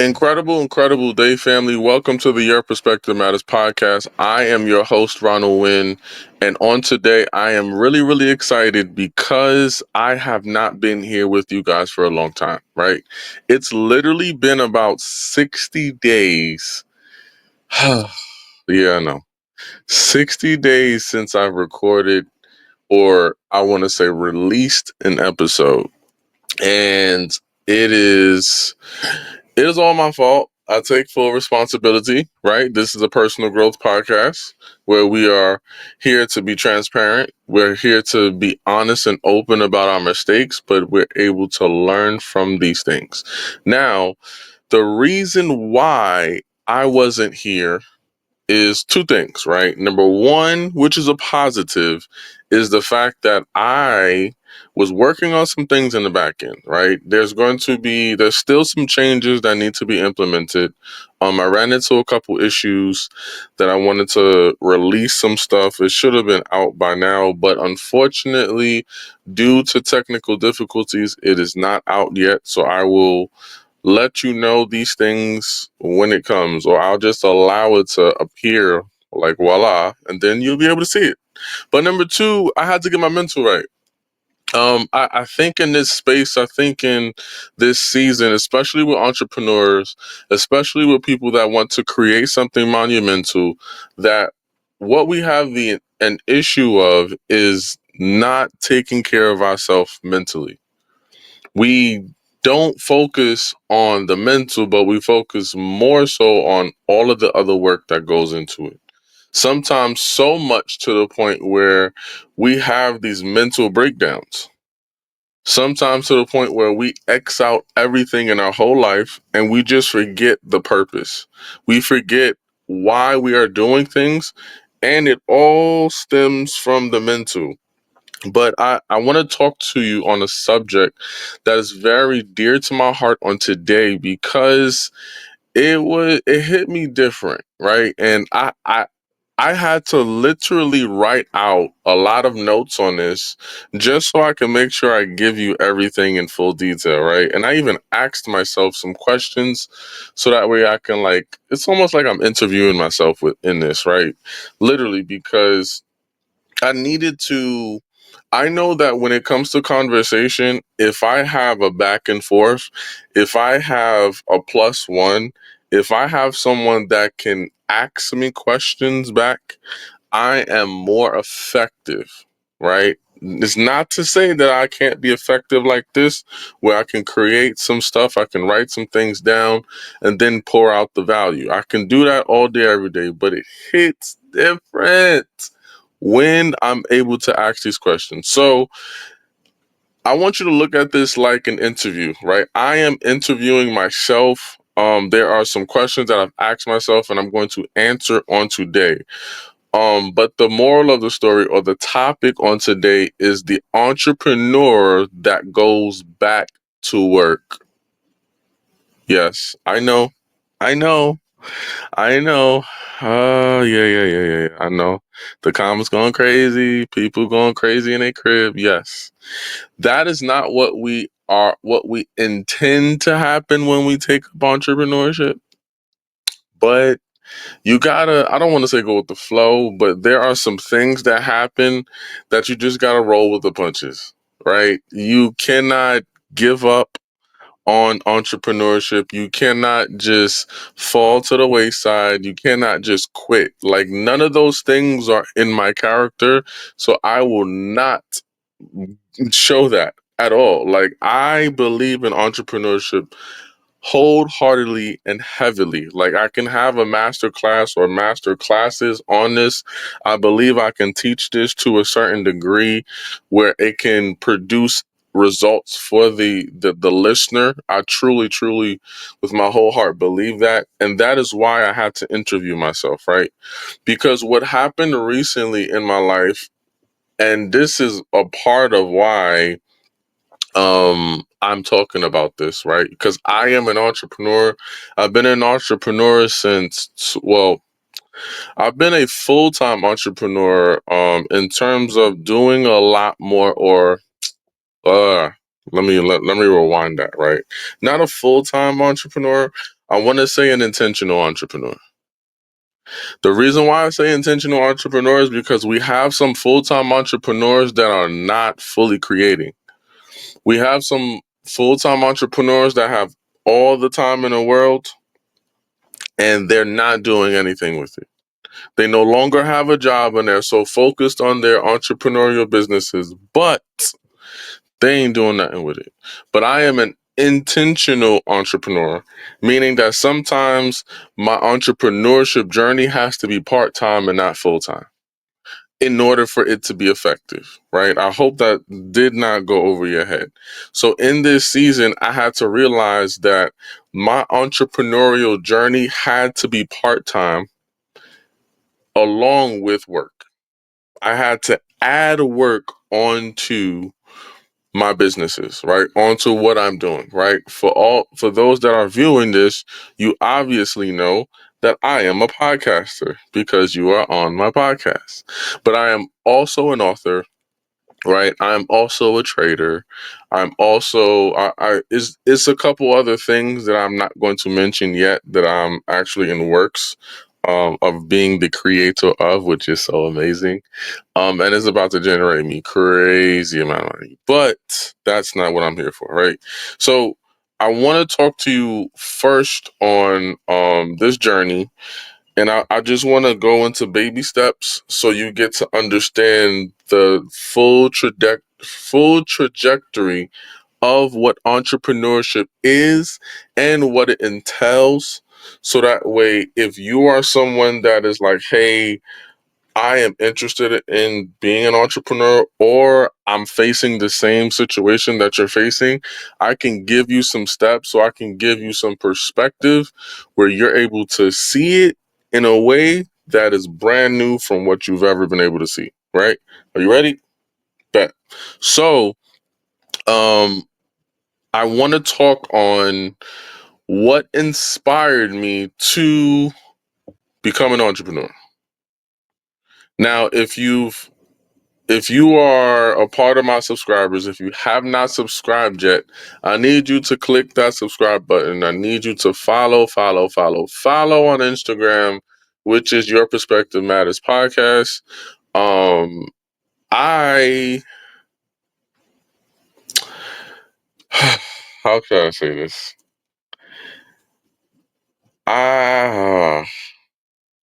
Incredible day, family. Welcome to the Your Perspective Matters podcast. I am your host, Ronald. And on today, I am really excited because I have not been here with you guys for a long time, right? It's literally been about 60 days. Yeah, I know. 60 days since I've recorded, or I want to say released an episode. And it is It is all my fault. I take full responsibility, right? This is a personal growth podcast where we are here to be transparent. We're here to be honest and open about our mistakes, but we're able to learn from these things. Now, the reason why I wasn't here is two things, right? Number one, which is a positive, is the fact that I was working on some things in the back end, right? There's still some changes that need to be implemented. I ran into a couple issues that I wanted to release some stuff. It should have been out by now, but unfortunately, due to technical difficulties, it is not out yet. So I will let you know these things when it comes, or I'll just allow it to appear like voila, and then you'll be able to see it. But number two, I had to get my mental right. I think in this space, I think in this season, especially with entrepreneurs, especially with people that want to create something monumental, that what we have an issue of is not taking care of ourselves mentally. We don't focus on the mental, but we focus more so on all of the other work that goes into it. Sometimes so much to the point where we have these mental breakdowns. Sometimes to the point where we X out everything in our whole life and we just forget the purpose. We forget why we are doing things, and it all stems from the mental. But I want to talk to you on a subject that is very dear to my heart on today because it hit me different, right? And I had to literally write out a lot of notes on this just so I can make sure I give you everything in full detail, right? And I even asked myself some questions so that way I can, like, it's almost like I'm interviewing myself in this, right? Literally, because I needed to. I know that when it comes to conversation, if I have a back and forth, if I have a plus one, if I have someone that can ask me questions back, I am more effective, right? It's not to say that I can't be effective like this, where I can create some stuff, I can write some things down, and then pour out the value. I can do that all day, every day, but it hits different when I'm able to ask these questions. So I want you to look at this like an interview, right? I am interviewing myself. There are some questions that I've asked myself and I'm going to answer on today. But the moral of the story, or the topic on today, is the entrepreneur that goes back to work. Yes, I know, I know. Yeah. I know. The comments going crazy, people going crazy in their crib. Yes. That is not what we intend to happen when we take up entrepreneurship. But you gotta, I don't want to say go with the flow, but there are some things that happen that you just gotta roll with the punches, right? You cannot give up on entrepreneurship. You cannot just fall to the wayside. You cannot just quit. Like, none of those things are in my character. So I will not show that at all. Like, I believe in entrepreneurship wholeheartedly and heavily. Like, I can have a master class or master classes on this. I believe I can teach this to a certain degree where it can produce results for the listener. I truly with my whole heart believe that, and that is why I had to interview myself, right? Because what happened recently in my life, and this is a part of why I'm talking about this, right? Because I am an entrepreneur. I've been an entrepreneur since, well, I've been a full-time entrepreneur in terms of doing a lot more, or uh let me rewind that, right? Not a full-time entrepreneur. I want to say an intentional entrepreneur. The reason why I say intentional entrepreneur is because we have some full-time entrepreneurs that are not fully creating. We have some full-time entrepreneurs that have all the time in the world and they're not doing anything with it. They no longer have a job and they're so focused on their entrepreneurial businesses, but they ain't doing nothing with it. But I am an intentional entrepreneur, meaning that sometimes my entrepreneurship journey has to be part-time and not full-time in order for it to be effective, right? I hope that did not go over your head. So in this season, I had to realize that my entrepreneurial journey had to be part-time along with work. I had to add work onto my businesses, right? Onto what I'm doing, right? For those that are viewing this, you obviously know that I am a podcaster because you are on my podcast. But I am also an author, right? I'm also a trader. I'm also I it's a couple other things that I'm not going to mention yet that I'm actually in works of being the creator of, which is so amazing. And it's about to generate me crazy amount of money. But that's not what I'm here for, right? So I want to talk to you first on this journey, and I just want to go into baby steps so you get to understand the full trajectory of what entrepreneurship is and what it entails. So that way, if you are someone that is like, hey, I am interested in being an entrepreneur, or I'm facing the same situation that you're facing, I can give you some steps, so I can give you some perspective where you're able to see it in a way that is brand new from what you've ever been able to see, right? Are you ready? Bet. So, um, I want to talk on what inspired me to become an entrepreneur. Now, if you are a part of my subscribers, if you have not subscribed yet, I need you to click that subscribe button. I need you to follow on Instagram, which is Your Perspective Matters Podcast. Um, I, how can I say this? Ah,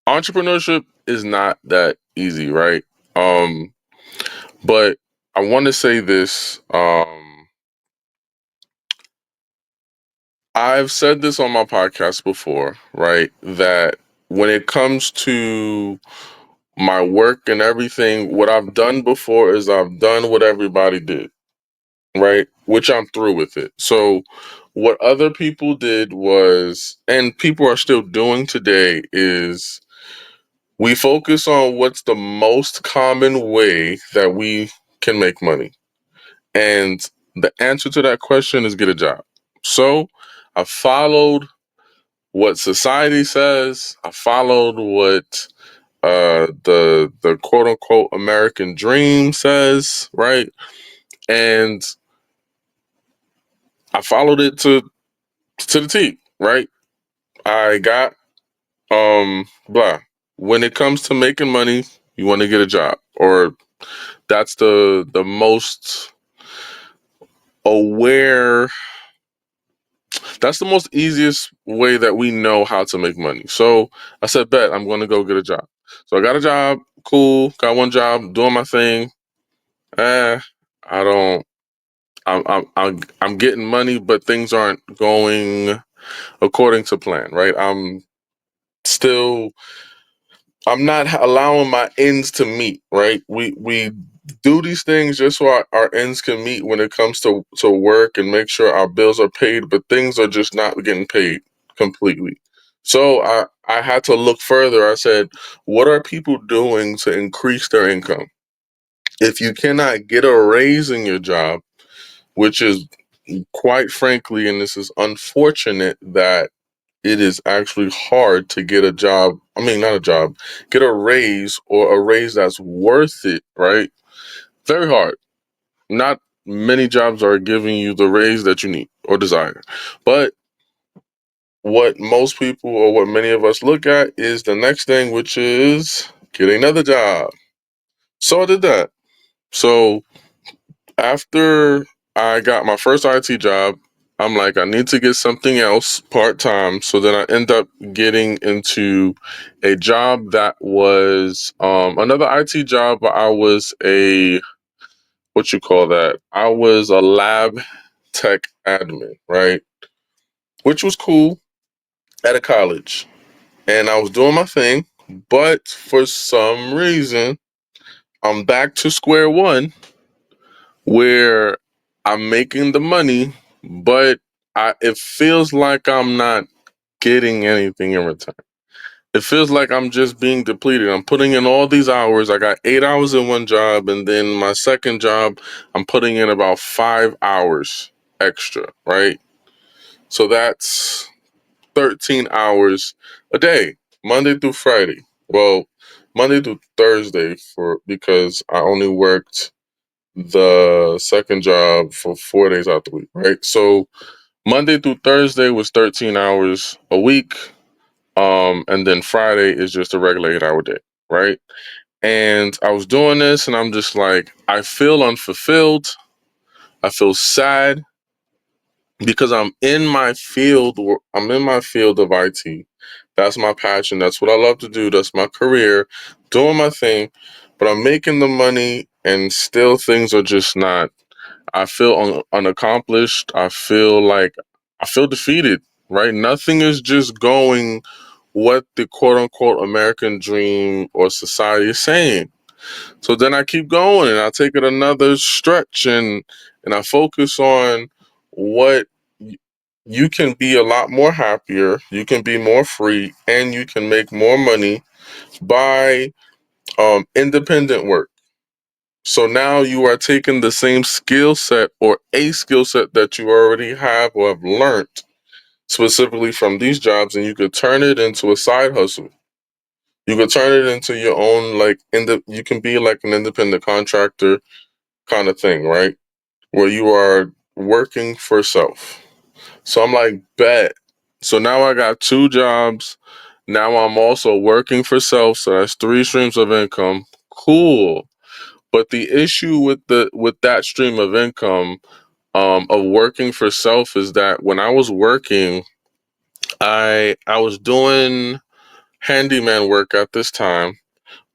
entrepreneurship is not that easy, right? Um, but I want to say this. I've said this on my podcast before, right? That when it comes to my work and everything, what I've done before is I've done what everybody did, right? Which I'm through with it. So, what other people did was, and people are still doing today, is we focus on what's the most common way that we can make money. And the answer to that question is get a job. So, I followed what society says. I followed what the quote unquote American dream says, right? And I followed it to the T, right? I got blah. When it comes to making money, you want to get a job, or that's the most aware. That's the most easiest way that we know how to make money. So I said, bet I'm going to go get a job. So I got a job. Cool. Got one job. Doing my thing. I don't. I'm getting money, but things aren't going according to plan. Right. Still. I'm not allowing my ends to meet. Right. We do these things just so our ends can meet when it comes to work and make sure our bills are paid, but things are just not getting paid completely. So I had to look further. I said, what are people doing to increase their income? If you cannot get a raise in your job, which is quite frankly, and this is unfortunate that it is actually hard to get a job. I mean, not a job, get a raise or a raise that's worth it, right? Very hard. Not many jobs are giving you the raise that you need or desire. But what most people or what many of us look at is the next thing, which is getting another job. So I did that. So after I got my first IT job, I'm like, I need to get something else part time. So then I end up getting into a job that was another IT job. But I was a, what you call that? I was a lab tech admin, right? Which was cool at a college. And I was doing my thing. But for some reason, I'm back to square one where I'm making the money, but it feels like I'm not getting anything in return. It feels like I'm just being depleted. I'm putting in all these hours. I got 8 hours in one job, and then my second job, I'm putting in about 5 hours extra, right? So that's 13 hours a day, Monday through Friday. Well, Monday through Thursday because I only worked the second job for 4 days out the week, right? So Monday through Thursday was 13 hours a week. And then Friday is just a regular 8 hour day, right? And I was doing this and I'm just like, I feel unfulfilled. I feel sad because I'm in my field of IT. That's my passion. That's what I love to do. That's my career, doing my thing. But I'm making the money and still things are just not. I feel unaccomplished. I feel defeated, right? Nothing is just going what the quote unquote American dream or society is saying. So then I keep going and I take it another stretch and I focus on what you can be a lot more happier, you can be more free, and you can make more money by independent work. So now you are taking the same skill set or a skill set that you already have or have learned specifically from these jobs, and you could turn it into a side hustle. You could turn it into your own, you can be like an independent contractor kind of thing, right? Where you are working for self. So I'm like, bet. So now I got two jobs. Now I'm also working for self. So that's three streams of income. Cool. But the issue with that stream of income of working for self is that when I was working, I was doing handyman work at this time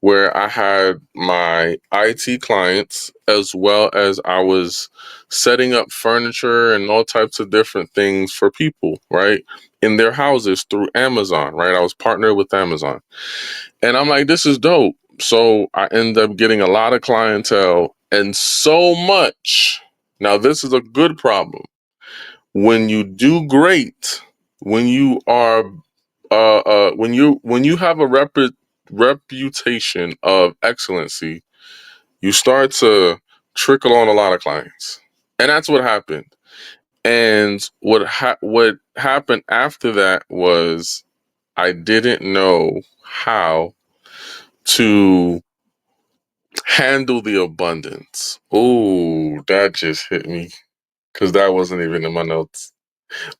where I had my IT clients as well as I was setting up furniture and all types of different things for people, right? In their houses through Amazon, right? I was partnered with Amazon. And I'm like, this is dope. So I end up getting a lot of clientele and so much. Now, this is a good problem. When you do great, when you are when you have a reputation of excellency, you start to trickle on a lot of clients, and that's what happened. And what happened after that was I didn't know how to handle the abundance. Oh, that just hit me because that wasn't even in my notes.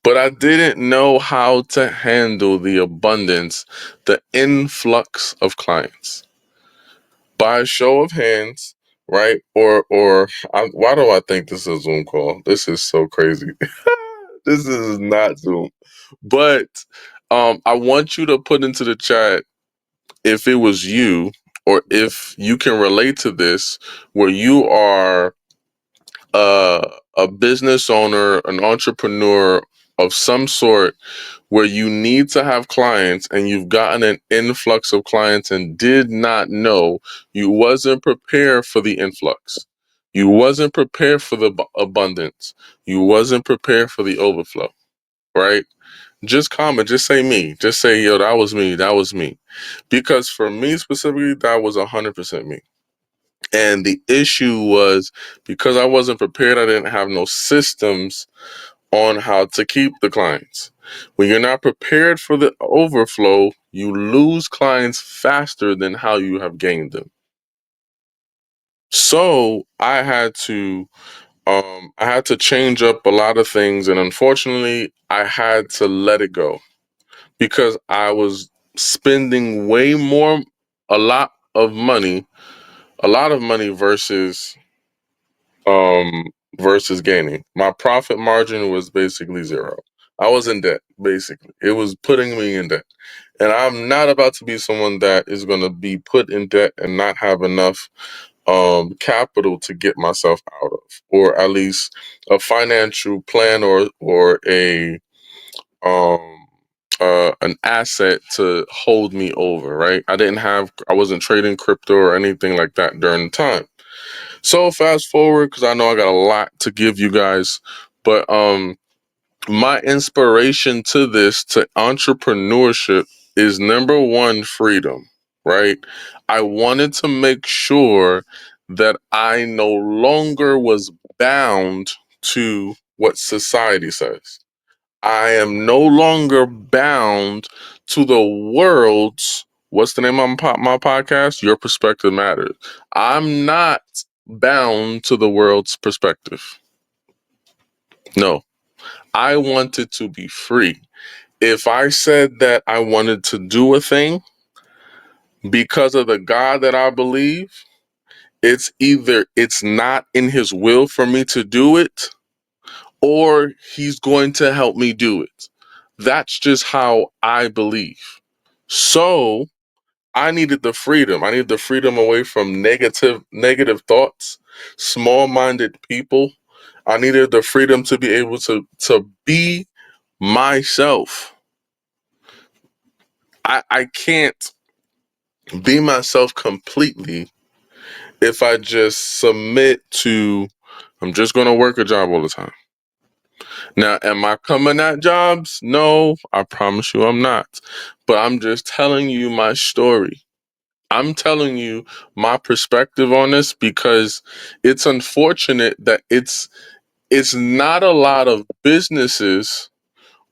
But I didn't know how to handle the abundance, the influx of clients. By a show of hands, right? Why do I think this is a Zoom call? This is so crazy. This is not Zoom. But I want you to put into the chat if it was you or if you can relate to this, where you are a business owner, an entrepreneur of some sort, where you need to have clients and you've gotten an influx of clients and did not know, you wasn't prepared for the influx. You wasn't prepared for the abundance. You wasn't prepared for the overflow, right? Just comment, just say me. Just say, yo, that was me. That was me. Because for me specifically, that was 100% me. And the issue was because I wasn't prepared, I didn't have no systems on how to keep the clients. When you're not prepared for the overflow, you lose clients faster than how you have gained them. So I had to change up a lot of things, and unfortunately, I had to let it go. because I was spending a lot of money, a lot of money um versus gaining. My profit margin was basically zero. I was in debt, basically. It was putting me in debt. And I'm not about to be someone that is going to be put in debt and not have enough capital to get myself out of, or at least a financial plan, or a um an asset to hold me over, right? I wasn't trading crypto or anything like that during the time. So fast forward, because I know I got a lot to give you guys, but my inspiration to entrepreneurship is, number one, freedom, right? I wanted to make sure that I no longer was bound to what society says. I am no longer bound to the world's, what's the name of my podcast? Your Perspective Matters. I'm not bound to the world's perspective. No, I wanted to be free. If I said that I wanted to do a thing because of the God that I believe, it's either it's not in his will for me to do it, or he's going to help me do it. That's just how I believe. So I needed the freedom. I needed the freedom away from negative thoughts, small-minded people. I needed the freedom to be able to be myself. I can't be myself completely if I just submit to, I'm just going to work a job all the time. Now, am I coming at jobs? No, I promise you I'm not. But I'm just telling you my story. I'm telling you my perspective on this, because it's unfortunate that it's not a lot of businesses,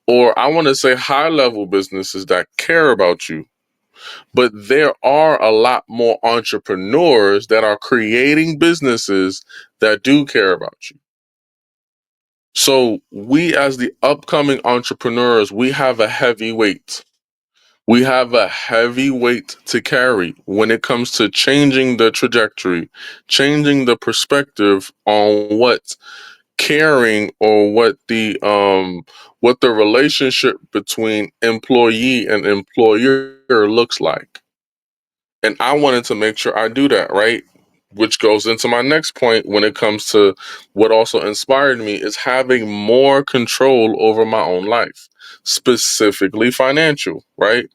or I want to say high level businesses, that care about you. But there are a lot more entrepreneurs that are creating businesses that do care about you. So we, as the upcoming entrepreneurs, we have a heavy weight. We have a heavy weight to carry when it comes to changing the trajectory, changing the perspective on what caring, or what the relationship between employee and employer looks like. And I wanted to make sure I do that, right? Which goes into my next point when it comes to what also inspired me, is having more control over my own life, specifically financial, right?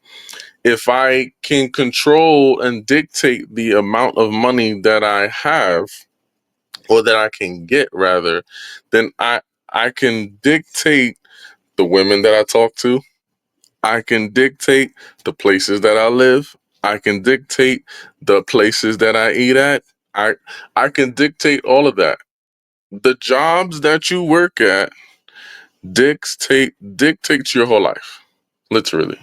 If I can control and dictate the amount of money that I have, or that I can get rather, then I can dictate the women that I talk to. I can dictate the places that I live. I can dictate the places that I eat at. I I can dictate all of that. The jobs that you work at dictates your whole life, literally.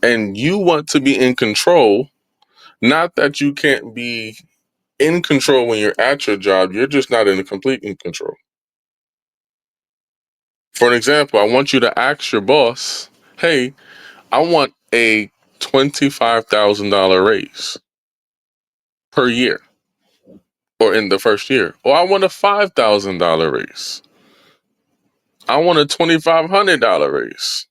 And you want to be in control. Not that you can't be in control when you're at your job, you're just not in complete in control. For an example, I want you to ask your boss, hey, I want a $25,000 raise per year, or in the first year. Or I want a $5,000 raise. I want a $2,500 raise.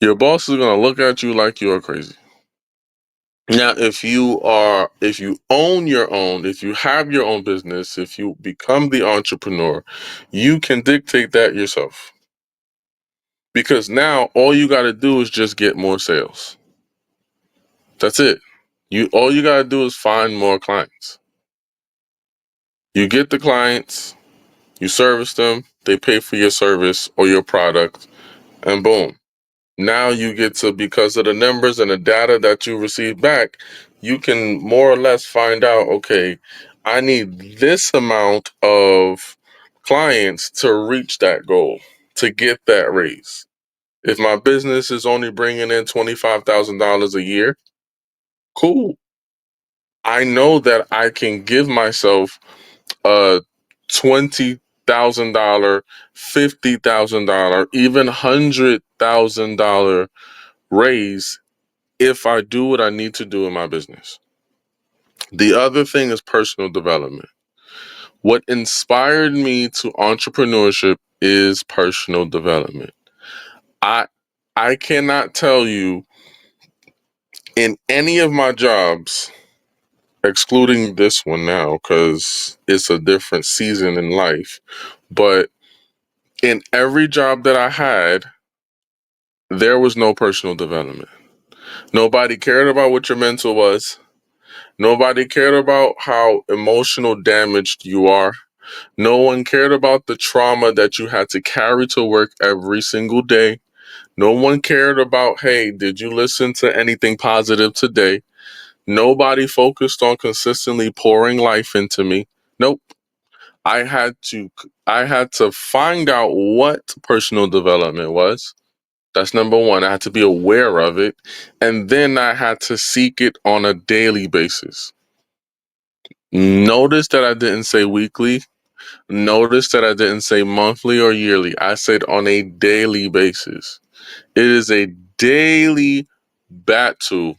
Your boss is going to look at you like you're crazy. Now, if you own your own, if you have your own business, if you become the entrepreneur, you can dictate that yourself. Because now all you got to do is just get more sales. That's it. All you got to do is find more clients. You get the clients, you service them, they pay for your service or your product, and boom. Now you get to, because of the numbers and the data that you receive back, you can more or less find out, okay, I need this amount of clients to reach that goal, to get that raise. If my business is only bringing in $25,000 a year, cool. I know that I can give myself a $100,000, $50,000, even $100,000 raise if I do what I need to do in my business. The other thing is personal development. What inspired me to entrepreneurship is personal development. I I cannot tell you in any of my jobs, excluding this one now because it's a different season in life, but in every job that I had, there was no personal development. Nobody cared about what your mental was. Nobody cared about how emotional damaged you are. No one cared about the trauma that you had to carry to work every single day. No one cared about, hey, did you listen to anything positive today? Nobody focused on consistently pouring life into me. Nope. I had to I had to find out what personal development was. That's number one. I had to be aware of it. And then I had to seek it on a daily basis. Notice that I didn't say weekly. Notice that I didn't say monthly or yearly. I said on a daily basis. It is a daily battle.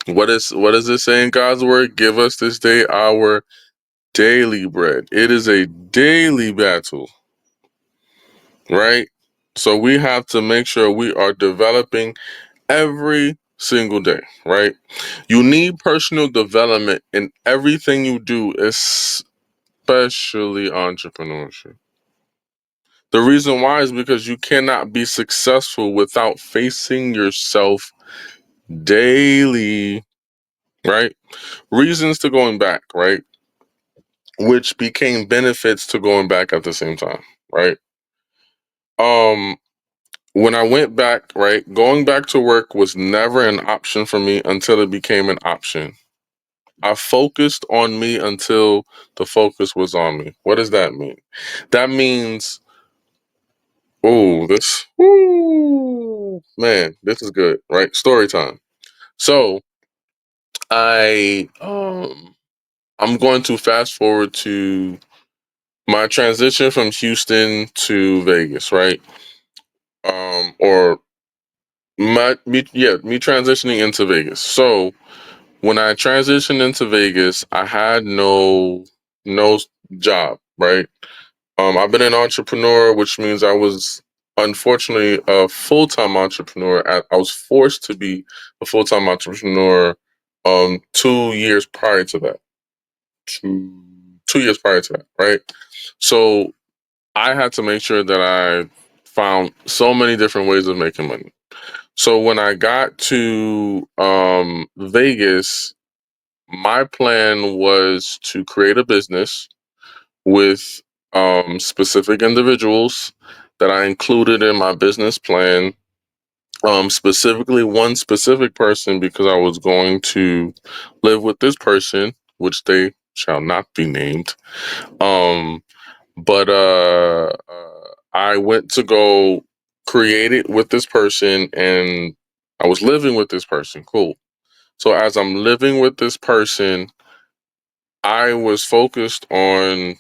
What is it saying, God's word? Give us this day our daily bread. It is a daily battle, right? So we have to make sure we are developing every single day, right? You need personal development in everything you do, especially entrepreneurship. The reason why is because you cannot be successful without facing yourself daily, right? Reasons to going back, right? Which became benefits to going back at the same time, right? Um, when I went back, right, going back to work was never an option for me until it became an option. I focused on me until the focus was on me. What does that mean? That means, man, this is good, right? Story time. So I, I'm going to fast forward to my transition from Houston to Vegas, right? Or me transitioning into Vegas. So when I transitioned into Vegas, I had no job, right? I've been an entrepreneur, which means I was unfortunately a full-time entrepreneur. I was forced to be a full-time entrepreneur 2 years prior to that. Two years prior to that, right? So I had to make sure that I found so many different ways of making money. So when I got to Vegas, my plan was to create a business with specific individuals that I included in my business plan. Specifically, one specific person because I was going to live with this person, which they shall not be named. Um, but I went to go create it with this person, and I was living with this person. Cool. So as I'm living with this person, I was focused on,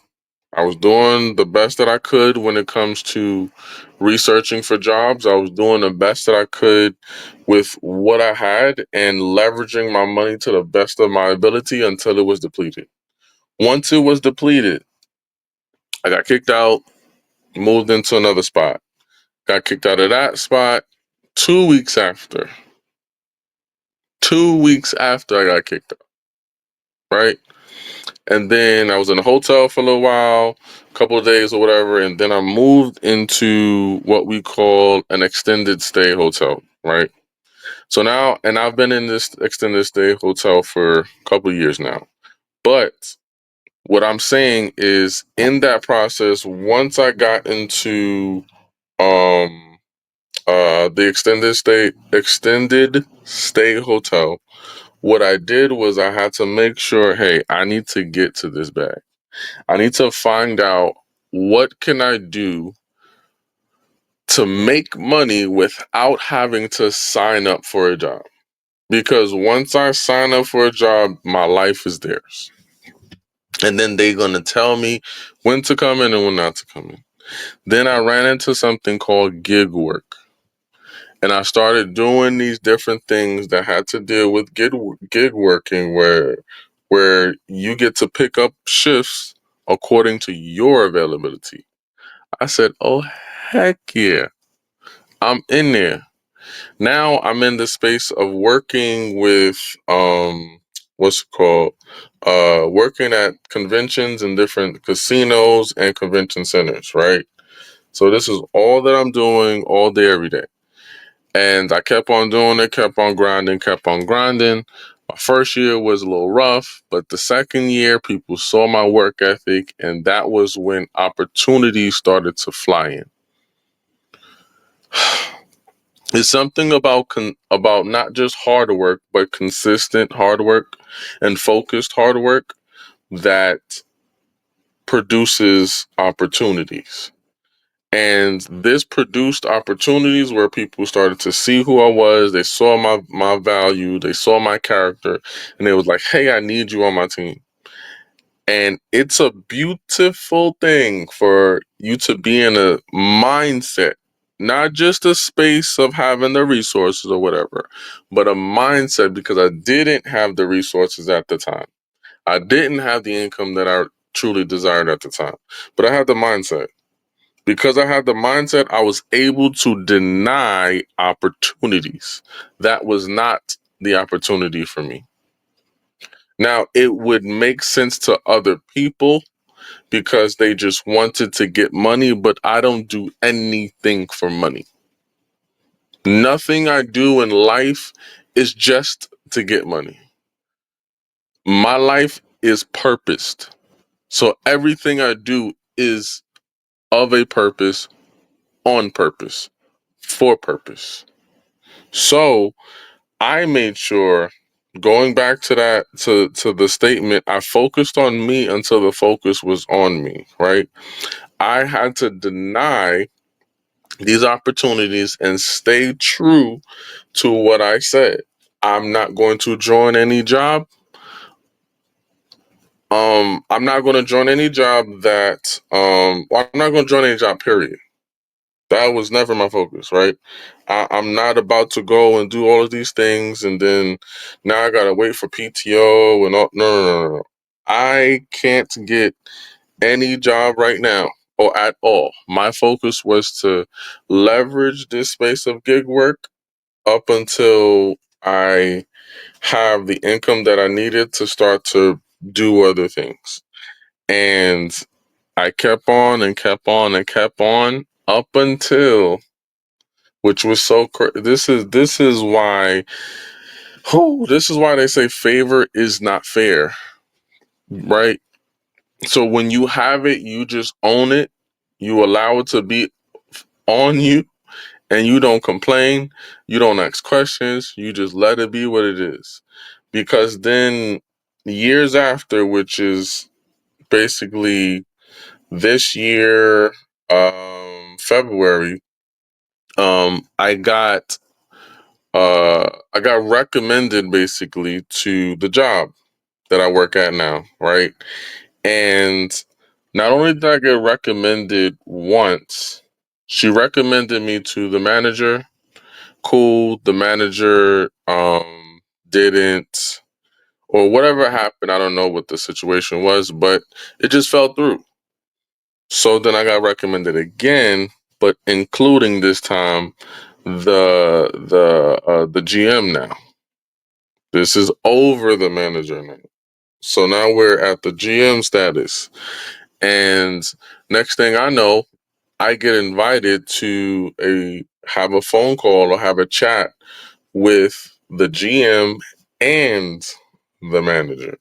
I was doing the best that I could when it comes to researching for jobs. I was doing the best that I could with what I had and leveraging my money to the best of my ability until it was depleted. Once it was depleted, I got kicked out, moved into another spot. Got kicked out of that spot 2 weeks after. 2 weeks after I got kicked out, right? And then I was in a hotel for a little while, a couple of days or whatever, and then I moved into what we call an extended stay hotel, right? So now, and I've been in this extended stay hotel for a couple of years now. But what I'm saying is, in that process, once I got into um the extended stay hotel, what I did was I had to make sure, hey, I need to get to this bag. I need to find out what can I do to make money without having to sign up for a job. Because once I sign up for a job, my life is theirs. And then they're going to tell me when to come in and when not to come in. Then I ran into something called gig work. And I started doing these different things that had to deal with gig working, where you get to pick up shifts according to your availability. I said, "Oh heck yeah, I'm in there." Now I'm in the space of working with what's it called? Working at conventions and different casinos and convention centers, right? So this is all that I'm doing all day, every day. And I kept on doing it, kept on grinding, kept on grinding. My first year was a little rough, but the second year, people saw my work ethic, and that was when opportunities started to fly in. It's something about not just hard work, but consistent hard work and focused hard work that produces opportunities. And this produced opportunities where people started to see who I was. They saw my value. They saw my character, and they was like, "Hey, I need you on my team." And it's a beautiful thing for you to be in a mindset, not just a space of having the resources or whatever, but a mindset, because I didn't have the resources at the time. I didn't have the income that I truly desired at the time, but I had the mindset. Because I had the mindset, I was able to deny opportunities. That was not the opportunity for me. Now, it would make sense to other people because they just wanted to get money, but I don't do anything for money. Nothing I do in life is just to get money. My life is purposed. So everything I do is of a purpose, on purpose, for purpose. So I made sure, going back to that, to the statement, I focused on me until the focus was on me, right? I had to deny these opportunities and stay true to what I said. I'm not going to join any job. I'm not going to join any job that well, I'm not going to join any job, period. That was never my focus, right? I'm not about to go and do all of these things and then now I gotta wait for PTO and all. No, no, no, no, no. I can't get any job right now or at all. My focus was to leverage this space of gig work up until I have the income that I needed to start to do other things. And I kept on and kept on and kept on up until, which was so this is why this is why they say favor is not fair, right? So when you have it, you just own it. You allow it to be on you, and you don't complain. You don't ask questions. You just let it be what it is. Because then years after, which is basically this year, February, I got I got recommended basically to the job that I work at now, right? And not only did I get recommended once, she recommended me to the manager. Cool, the manager didn't, or whatever happened, I don't know what the situation was, but it just fell through. So then I got recommended again, but including this time the GM now. This is over the manager now. So now we're at the GM status. And next thing I know, I get invited to have a phone call or have a chat with the GM and the manager.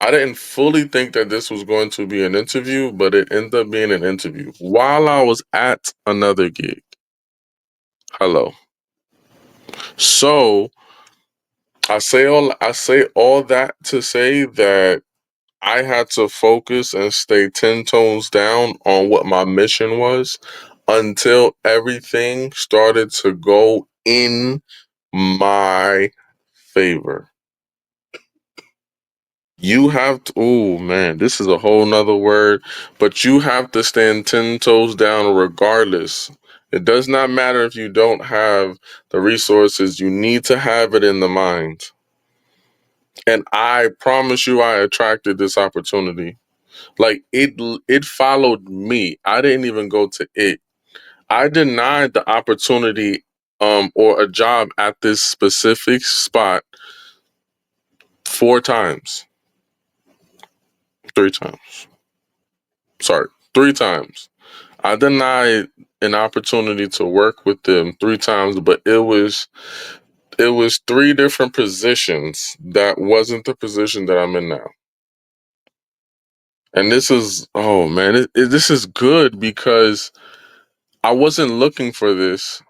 I didn't fully think that this was going to be an interview, but it ended up being an interview while I was at another gig. Hello. So I say all that to say that I had to focus and stay 10 tones down on what my mission was until everything started to go in my favor. You have to, oh man, this is a whole nother word, but you have to stand 10 toes down regardless. It does not matter if you don't have the resources, you need to have it in the mind. And I promise you, I attracted this opportunity. Like it followed me. I didn't even go to it. I denied the opportunity or a job at this specific spot 4 times. 3 times. Sorry, 3 times. I denied an opportunity to work with them 3 times, but it was 3 different positions that wasn't the position that I'm in now. And this is, oh man, this is good because I wasn't looking for this.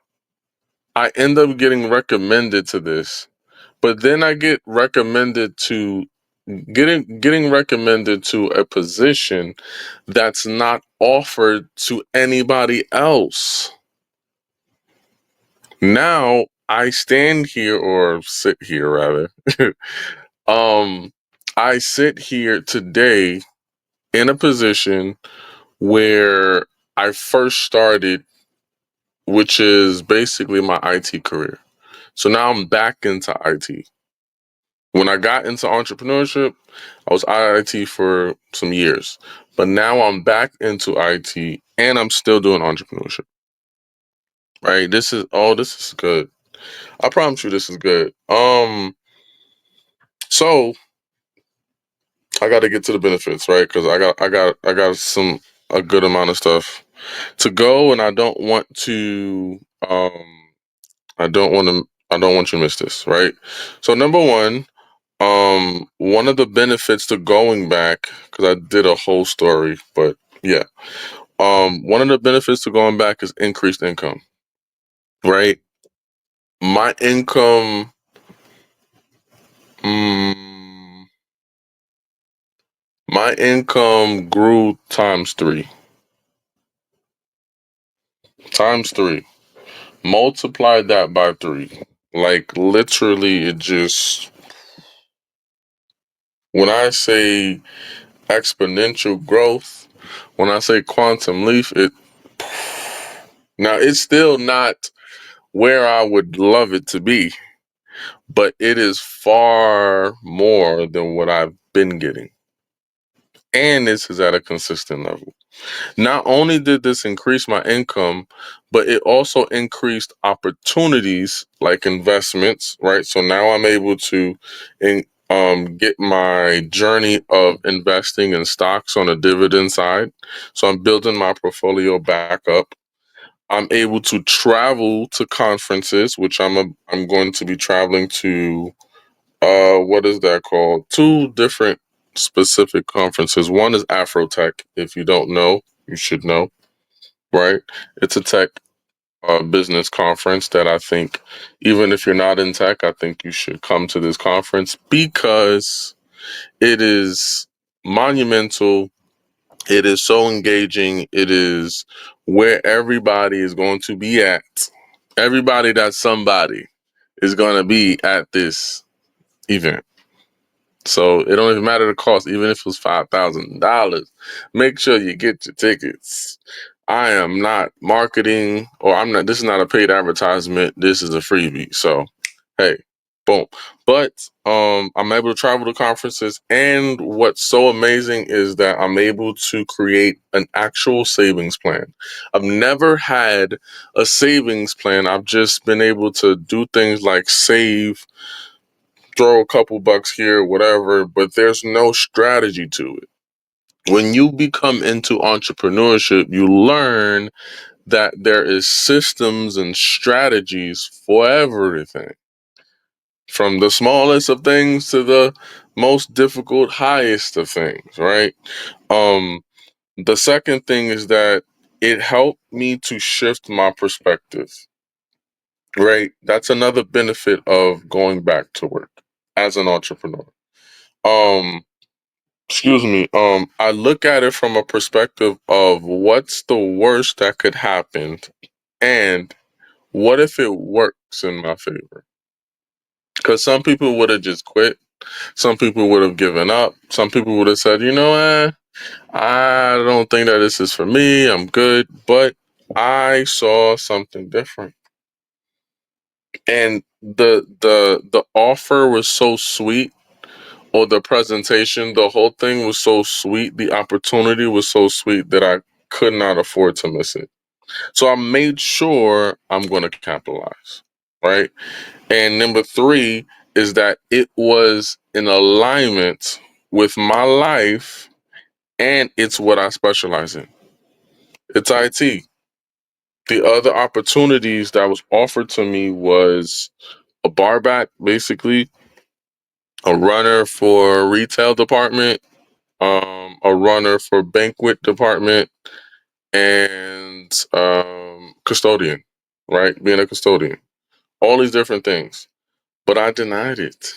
I end up getting recommended to this, but then I getting recommended to a position that's not offered to anybody else. Now I stand here or sit here rather. um I sit here today in a position where I first started, which is basically my IT career. So now I'm back into IT. When I got into entrepreneurship, I was IT for some years, but now I'm back into IT and I'm still doing entrepreneurship. Right? This is good. I promise you this is good. So I got to get to the benefits, right? Cuz I got some a good amount of stuff to go and I don't want you to miss this, right? So number 1, one of the benefits to going back, because I did a whole story, but yeah. One of the benefits to going back is increased income, right? My income, mm, my income grew times three. Times three. Multiply that by three. Like literally, it just, when I say exponential growth, when I say quantum leap, now it's still not where I would love it to be, but it is far more than what I've been getting. And this is at a consistent level. Not only did this increase my income, but it also increased opportunities like investments, right? So now I'm able to get my journey of investing in stocks on a dividend side. So I'm building my portfolio back up. I'm able to travel to conferences, which I'm going to be traveling to what is that called? Two different specific conferences. One is Afrotech. If you don't know, you should know, right? It's a tech business conference that I think, even if you're not in tech, I think you should come to this conference because it is monumental. It is so engaging. It is where everybody is going to be at. Everybody that's somebody is going to be at this event. So it don't even matter the cost, even if it was $5,000. Make sure you get your tickets. I am not marketing, or I'm not. This is not a paid advertisement. This is a freebie. So, hey, boom. But I'm able to travel to conferences, and what's so amazing is that I'm able to create an actual savings plan. I've never had a savings plan. I've just been able to do things like save, throw a couple bucks here, whatever, but there's no strategy to it. When you become into entrepreneurship, you learn that there is systems and strategies for everything, from the smallest of things to the most difficult, highest of things, right? Um, the second thing is that it helped me to shift my perspective, right? That's another benefit of going back to work as an entrepreneur. Um, Excuse me. I look at it from a perspective of what's the worst that could happen, and what if it works in my favor? Because some people would have just quit. Some people would have given up. Some people would have said, I don't think that this is for me. I'm good. But I saw something different. And the offer was so sweet, or the presentation, the whole thing was so sweet. The opportunity was so sweet that I could not afford to miss it. So I made sure I'm going to capitalize, right? And number three is that it was in alignment with my life, and it's what I specialize in. It's IT. The other opportunities that was offered to me was a barback, basically, a runner for retail department, a runner for banquet department, and custodian, right? Being a custodian. All these different things. But I denied it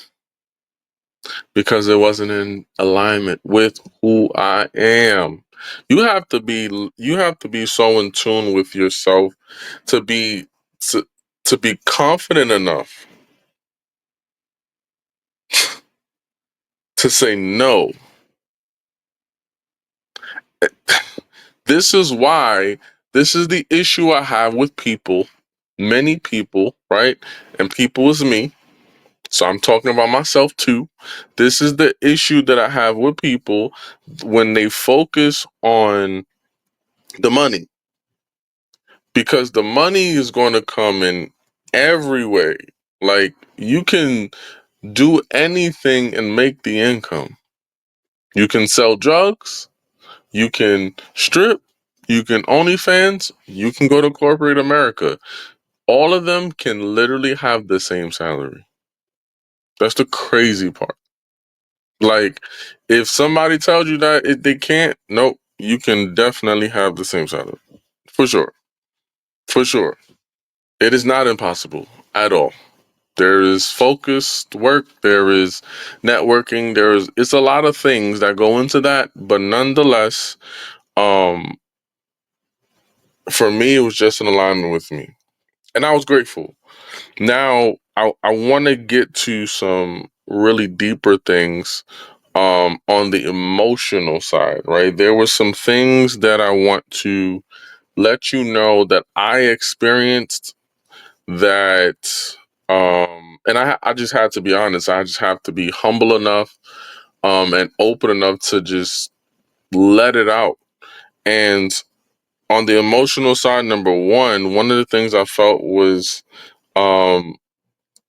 because it wasn't in alignment with who I am. You have to be so in tune with yourself to be to, to be confident enough to say no. This is why this is the issue I have with people, many people, right? And people is me. So I'm talking about myself too. This is the issue that I have with people when they focus on the money, because the money is going to come in every way. Like, you can do anything and make the income. You can sell drugs, you can strip, you can OnlyFans, you can go to corporate America. All of them can literally have the same salary. That's the crazy part. Like, if somebody tells you that they can't, nope, you can definitely have the same salary. For sure. For sure. It is not impossible at all. There is focused work, there is networking, it's a lot of things that go into that, but nonetheless, um, for me, it was just in alignment with me. And I was grateful. Now I want to get to some really deeper things on the emotional side, right? There were some things that I want to let you know that I experienced that and I just had to be honest. I just have to be humble enough and open enough to just let it out. And on the emotional side, number one of the things I felt was um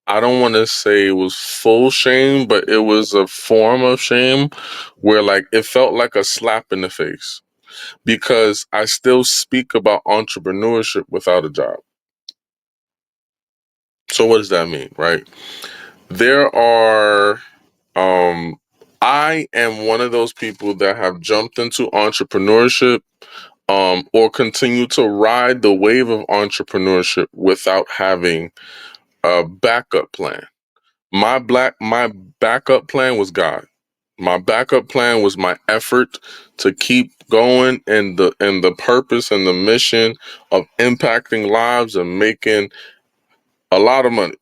I don't want to say it was full shame, but it was a form of shame where, like, it felt like a slap in the face because I still speak about entrepreneurship without a job. So what does that mean, right? There are um I am one of those people that have jumped into entrepreneurship or continue to ride the wave of entrepreneurship without having a backup plan. My backup plan was God. My backup plan was my effort to keep going, and the purpose and the mission of impacting lives and making a lot of money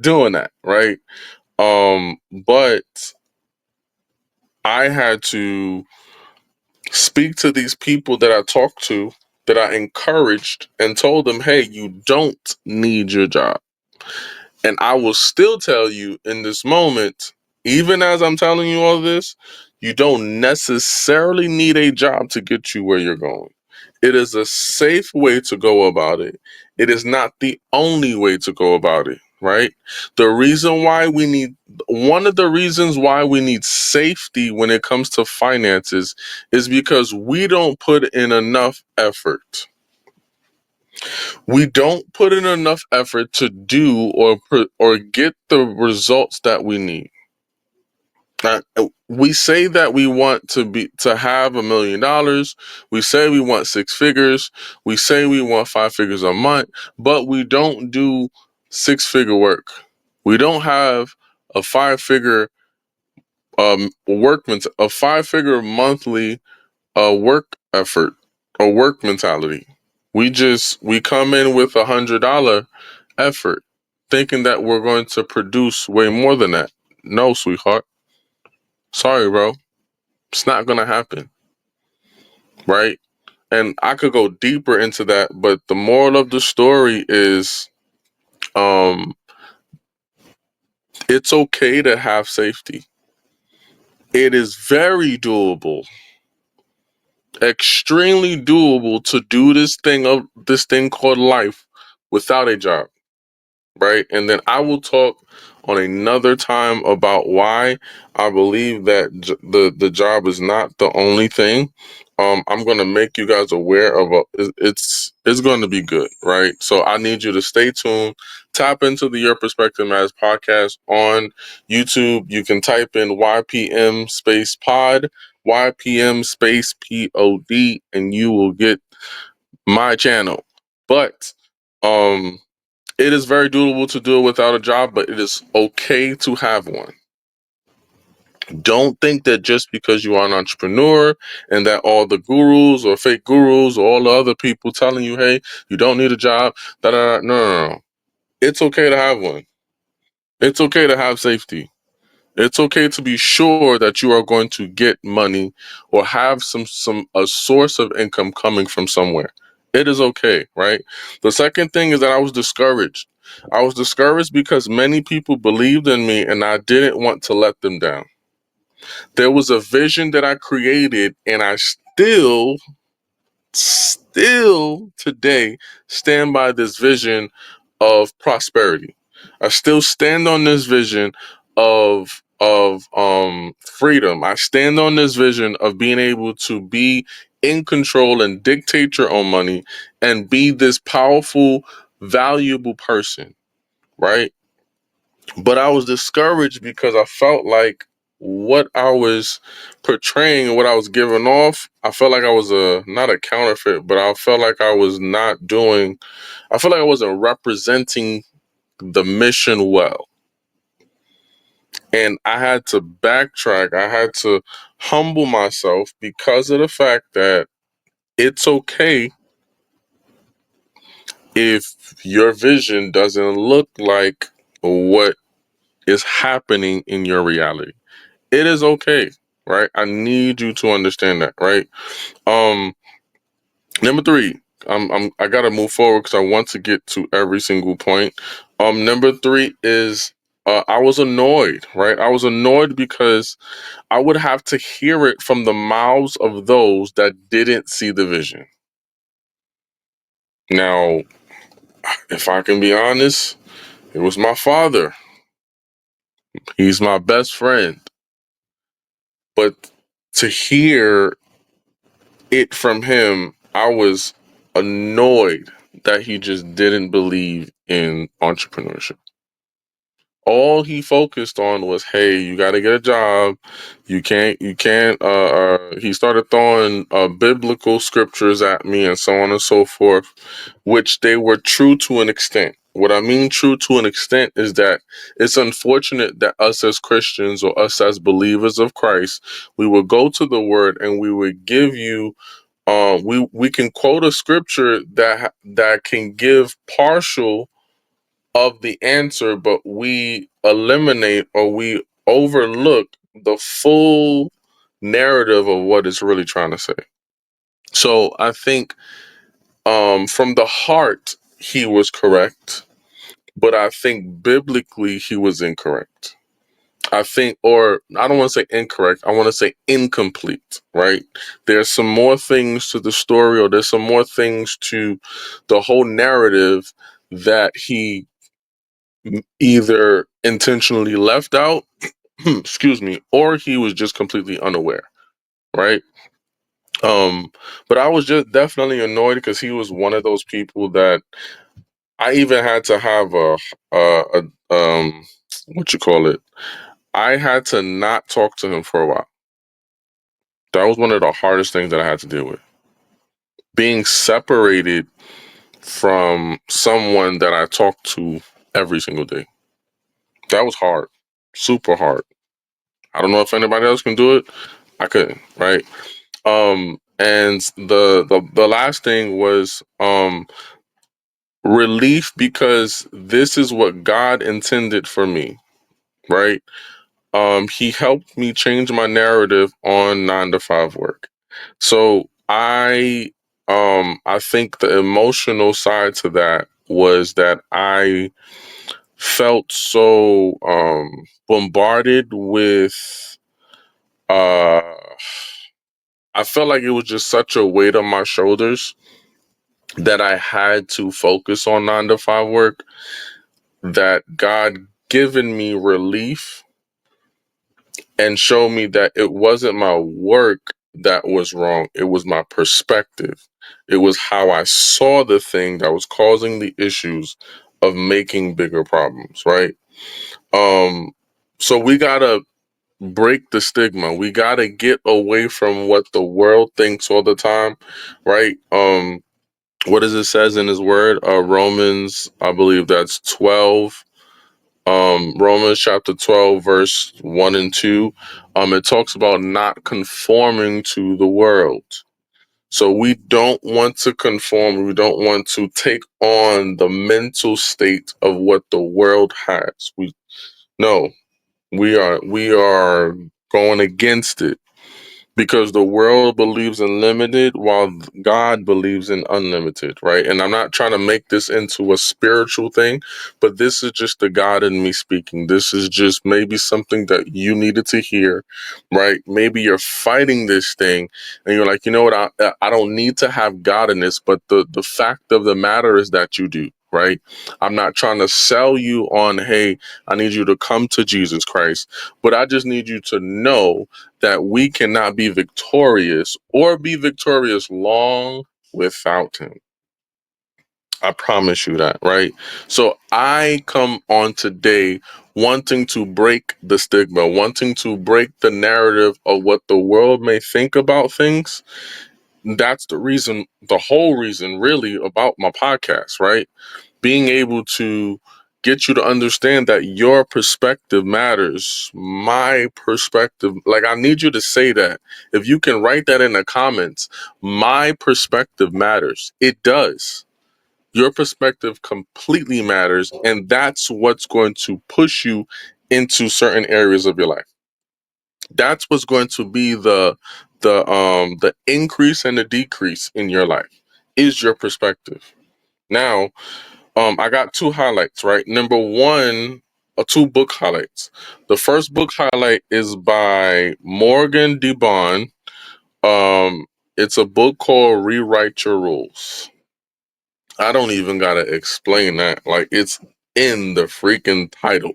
doing that, right? But I had to speak to these people that I talked to, that I encouraged and told them, hey, you don't need your job. And I will still tell you in this moment, even as I'm telling you all this, you don't necessarily need a job to get you where you're going. It is a safe way to go about it. It is not the only way to go about it, right? The reason why we need, one of the reasons why we need safety when it comes to finances is because we don't put in enough effort. We don't put in enough effort to do or get the results that we need. We say that we want to have $1 million. We say we want 6 figures. We say we want 5 figures a month, but we don't do 6 figure work. We don't have a 5 figure a 5 figure monthly work effort or work mentality. We come in with $100 effort, thinking that we're going to produce way more than that. no, sweetheart. Sorry, bro. It's not gonna happen, right? And I could go deeper into that, but the moral of the story is, um, it's okay to have safety. It is very doable, extremely doable to do this thing called life without a job, right? And then I will talk on another time about why I believe that the job is not the only thing. I'm gonna make you guys aware of it's going to be good, right? So I need you to stay tuned. Tap into the Your Perspective Matters podcast on YouTube. You can type in YPM space pod, YPM space POD, and you will get my channel. But it is very doable to do it without a job, but it is okay to have one. Don't think that just because you are an entrepreneur and that all the gurus or fake gurus or all the other people telling you, hey, you don't need a job, da da da. No, no, no. It's okay to have one. It's okay to have safety. It's okay to be sure that you are going to get money or have some a source of income coming from somewhere. It is okay, right? The second thing is that I was discouraged. I was discouraged because many people believed in me and I didn't want to let them down. There was a vision that I created and I still today stand by this vision of prosperity. I still stand on this vision of freedom. I stand on this vision of being able to be in control and dictate your own money and be this powerful, valuable person, right? But I was discouraged because I felt like what I was portraying and what I was giving off, I felt like I was not a counterfeit, but I felt like I was not doing, I felt like I wasn't representing the mission well. And I had to backtrack. I had to humble myself because of the fact that it's okay if your vision doesn't look like what is happening in your reality. It is okay, right? I need you to understand that, right? Um, Number three, I gotta move forward because I want to get to every single point. Number three is I was annoyed, right? I was annoyed because I would have to hear it from the mouths of those that didn't see the vision. Now, if I can be honest, it was my father. He's my best friend. But to hear it from him, I was annoyed that he just didn't believe in entrepreneurship. All he focused on was, hey, you got to get a job. He started throwing biblical scriptures at me and so on and so forth, which they were true to an extent. What I mean true to an extent is that it's unfortunate that us as Christians or us as believers of Christ, we will go to the word and we would give you we can quote a scripture that can give partial of the answer, but we eliminate or we overlook the full narrative of what it's really trying to say. So I think from the heart he was correct, but I think biblically he was incorrect. I think, or I don't want to say incorrect, I want to say incomplete, right? There's some more things to the story, or there's some more things to the whole narrative that he either intentionally left out, excuse me, or he was just completely unaware, right? Um, but I was just definitely annoyed because he was one of those people that I even had to have a what you call it? I had to not talk to him for a while. That was one of the hardest things that I had to deal with. Being separated from someone that I talked to every single day. That was hard. Super hard. I don't know if anybody else can do it. I couldn't, right? And the last thing was relief because this is what God intended for me, right? he helped me change my narrative on 9 to 5 work. So I think the emotional side to that was that I felt so bombarded with uh I felt like it was just such a weight on my shoulders that I had to focus on 9 to 5 work, that God given me relief and showed me that it wasn't my work that was wrong. It was my perspective. It was how I saw the thing that was causing the issues of making bigger problems, right? Um, so we gotta break the stigma. We gotta get away from what the world thinks all the time, right? What does it says in his word? Romans, I believe that's 12. Romans chapter 12, verse 1 and 2. It talks about not conforming to the world. So we don't want to conform. We don't want to take on the mental state of what the world has. No, we are going against it, because the world believes in limited while God believes in unlimited, right? And I'm not trying to make this into a spiritual thing, but this is just the God in me speaking. This is just maybe something that you needed to hear, right? Maybe you're fighting this thing and you're like, you know what? I don't need to have God in this, but the fact of the matter is that you do. Right? I'm not trying to sell you on, hey, I need you to come to Jesus Christ, but I just need you to know that we cannot be victorious or be victorious long without him. I promise you that, right? So I come on today wanting to break the stigma, wanting to break the narrative of what the world may think about things. That's the reason, the whole reason really about my podcast, right? Being able to get you to understand that your perspective matters. My perspective, like, I need you to say that. If you can write that in the comments, my perspective matters. It does. Your perspective completely matters, and that's what's going to push you into certain areas of your life. That's what's going to be the increase and the decrease in your life is your perspective. Now, I got two highlights, right? Number one, two book highlights. The first book highlight is by Morgan DeBon. It's a book called Rewrite Your Rules. I don't even gotta explain that. Like, it's in the freaking title.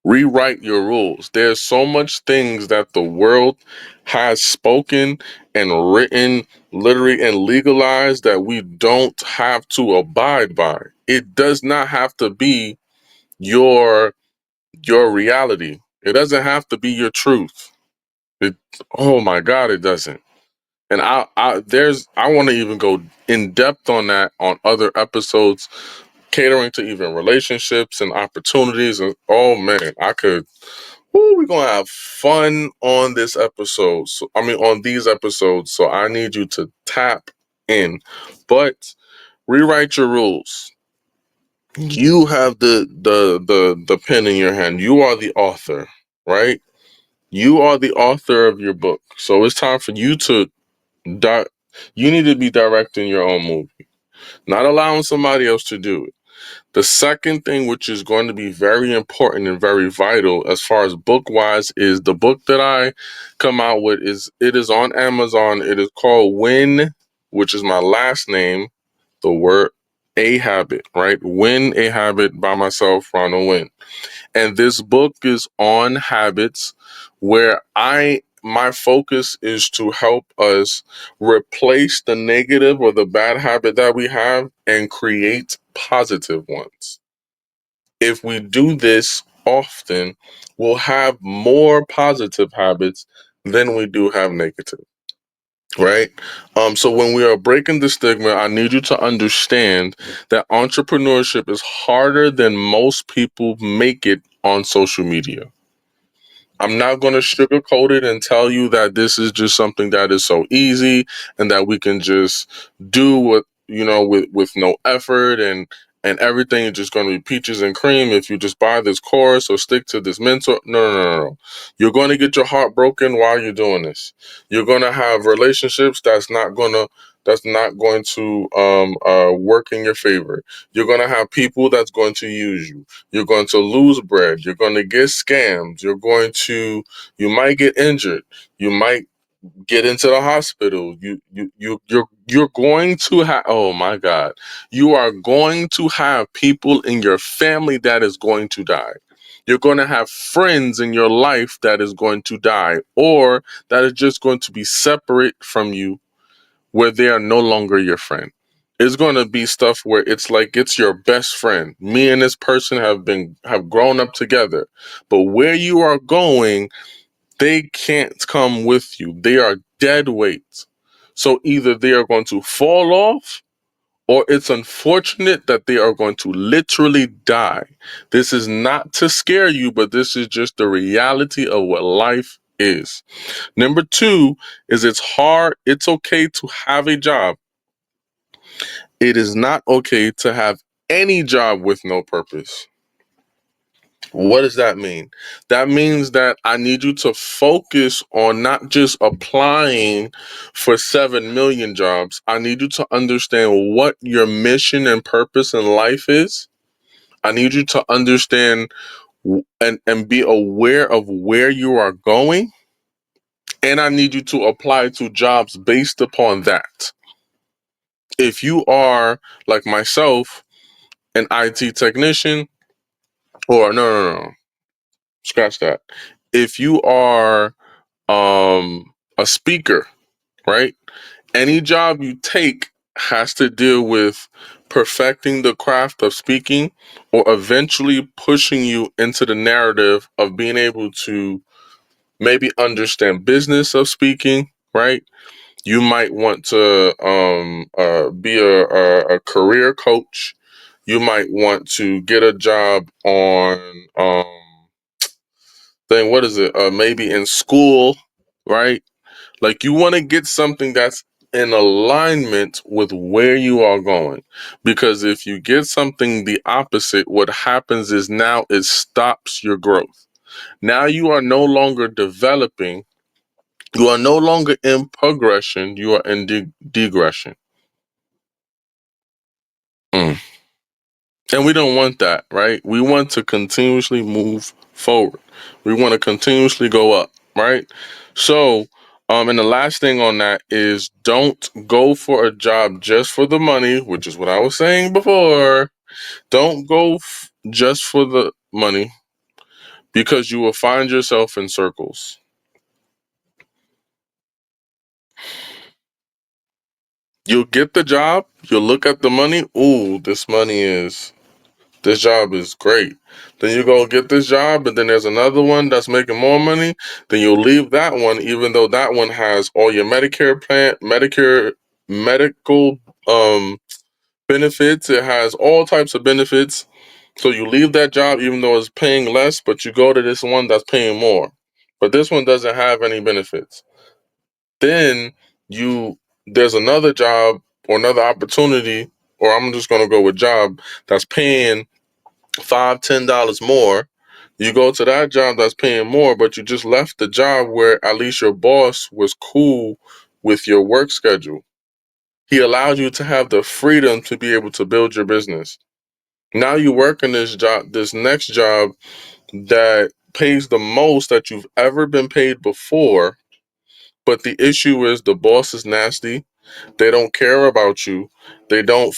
Rewrite your rules. There's so much things that the world has spoken and written, literally, and legalized that we don't have to abide by. It does not have to be your reality. It doesn't have to be your truth. It, oh my God, it doesn't. And I want to even go in depth on that on other episodes, catering to even relationships and opportunities. And oh man, I could. Ooh, we're gonna have fun on this episode. On these episodes. So I need you to tap in. But rewrite your rules. You have the pen in your hand. You are the author, right? You are the author of your book. So it's time for you to you need to be directing your own movie, not allowing somebody else to do it. The second thing, which is going to be very important and very vital as far as book wise, is the book that I come out with is on Amazon. It is called Win, which is my last name, the word a habit, right? Win a Habit by myself, Ronald Win. And this book is on habits where my focus is to help us replace the negative or the bad habit that we have and create positive ones. If we do this often, we'll have more positive habits than we do have negative, right? So when we are breaking the stigma, I need you to understand that entrepreneurship is harder than most people make it on social media. I'm not going to sugarcoat it and tell you that this is just something that is so easy and that we can just do with no effort and everything is just going to be peaches and cream if you just buy this course or stick to this mentor. No. You're going to get your heart broken while you're doing this. You're going to have relationships that's not going to work in your favor. You're going to have people that's going to use you. You're going to lose bread. You're going to get scammed. You might get injured. You might get into the hospital. You're going to have, oh my God, you are going to have people in your family that is going to die. You're going to have friends in your life that is going to die, or that is just going to be separate from you, where they are no longer your friend. It's going to be stuff where it's like it's your best friend. Me and this person have grown up together, but where you are going, they can't come with you. They are dead weight. So either they are going to fall off, or it's unfortunate that they are going to literally die. This is not to scare you, but this is just the reality of what life is. Number two is it's hard. It's okay to have a job. It is not okay to have any job with no purpose. What does that mean? That means that I need you to focus on not just applying for 7 million jobs. I need you to understand what your mission and purpose in life is. I need you to understand and be aware of where you are going. And I need you to apply to jobs based upon that. If you are, like myself, an IT technician, or no, scratch that. If you are a speaker, right? Any job you take has to deal with perfecting the craft of speaking, or eventually pushing you into the narrative of being able to maybe understand business of speaking, right? You might want to be a career coach. You might want to get a job on then what is it? Maybe in school, right? Like you want to get something that's in alignment with where you are going. Because if you get something the opposite, what happens is now it stops your growth. Now you are no longer developing. You are no longer in progression. You are in degression. Mm. And we don't want that, right? We want to continuously move forward. We want to continuously go up, right? So, and the last thing on that is don't go for a job just for the money, which is what I was saying before. Don't go just for the money, because you will find yourself in circles. You'll get the job, you'll look at the money. Ooh, this job is great. Then you go get this job, and then there's another one that's making more money. Then you'll leave that one, even though that one has all your medical benefits. It has all types of benefits. So you leave that job, even though it's paying less, but you go to this one that's paying more. But this one doesn't have any benefits. Then you there's another job or another opportunity, or I'm just gonna go with job that's paying $5, $10 more. You go to that job that's paying more, but you just left the job where at least your boss was cool with your work schedule. He allowed you to have the freedom to be able to build your business. Now you work in this next job that pays the most that you've ever been paid before. But the issue is the boss is nasty. They don't care about you. They don't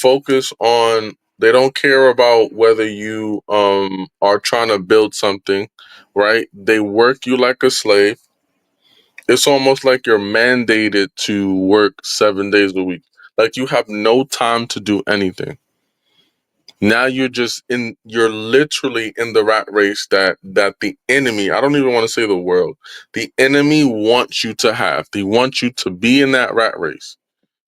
care about whether you are trying to build something, right? They work you like a slave. It's almost like you're mandated to work 7 days a week. Like you have no time to do anything. Now you're literally in the rat race that the enemy, I don't even want to say the world, the enemy wants you to have. They want you to be in that rat race.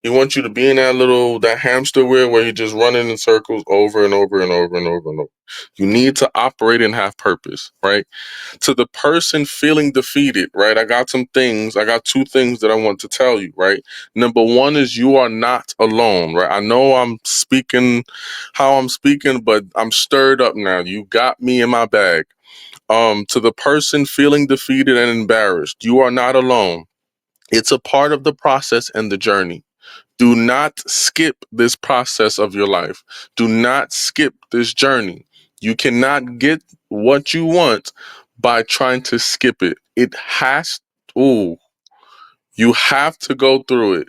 He wants you to be in that hamster wheel where you're just running in circles over and over and over and over and over. You need to operate and have purpose, right? To the person feeling defeated, right? I got two things that I want to tell you, right? Number one is you are not alone, right? I know I'm speaking how I'm speaking, but I'm stirred up now. You got me in my bag. To the person feeling defeated and embarrassed, you are not alone. It's a part of the process and the journey. Do not skip this process of your life. Do not skip this journey. You cannot get what you want by trying to skip it. Ooh, you have to go through it.